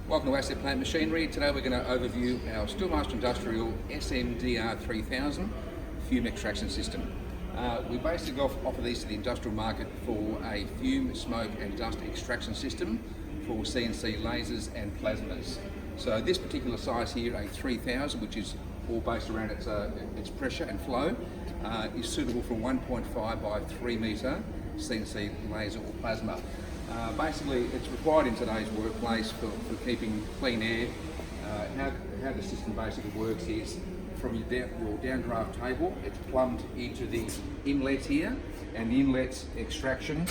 Welcome to Asset Plant Machinery. Today we're going to overview our Steelmaster Industrial SM-DR-3000 fume extraction system. We basically offer these to the industrial market for a fume, smoke and dust extraction system for CNC lasers and plasmas. So this particular size here, a 3000, which is all based around its pressure and flow, is suitable for 1.5 by 3 metre CNC laser or plasma. Basically, it's required in today's workplace for keeping clean air. How the system basically works is from your downdraft table, it's plumbed into the inlet here, and the inlet extraction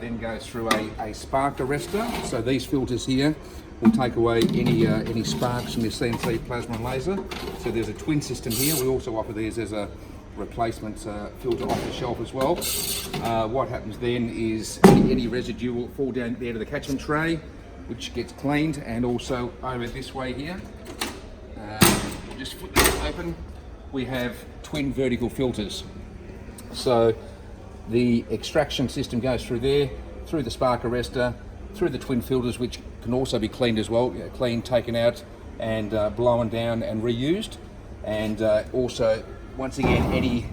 then goes through a spark arrestor. So these filters here will take away any sparks from your CNC plasma laser. So there's a twin system here. We also offer these as a replacement filter off the shelf as well. What happens then is any residue will fall down there to the catchment tray, which gets cleaned, and also over this way here, just flip this open, we have twin vertical filters. So the extraction system goes through there, through the spark arrestor, through the twin filters, which can also be cleaned as well, cleaned, taken out and blown down and reused. And also, once again, any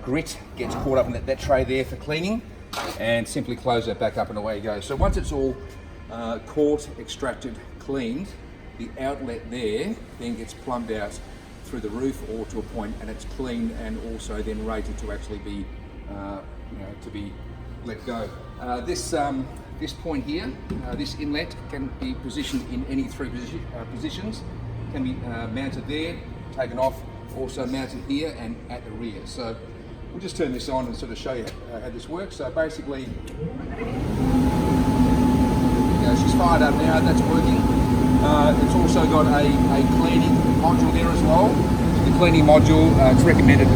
grit gets caught up in that tray there for cleaning, and simply close that back up and away you go. So once it's all caught, extracted, cleaned, the outlet there then gets plumbed out through the roof or to a point, and it's cleaned and also then rated to actually be, to be let go. This point here, this inlet can be positioned in any three positions. Can be mounted there, taken off, also mounted here and at the rear. So we'll just turn this on and sort of show you how this works. So basically, she's fired up now, that's working. It's also got a cleaning module there as well. The cleaning module, it's recommended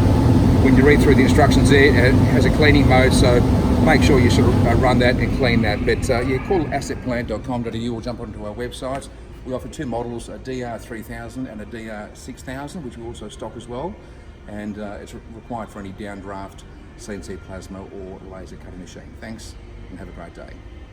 when you read through the instructions there, it has a cleaning mode, so make sure you sort of run that and clean that. But yeah, call assetplant.com.au or jump onto our website. We offer two models, a DR-3000 and a DR-6000, which we also stock as well. And it's required for any downdraft CNC plasma or laser cutting machine. Thanks and have a great day.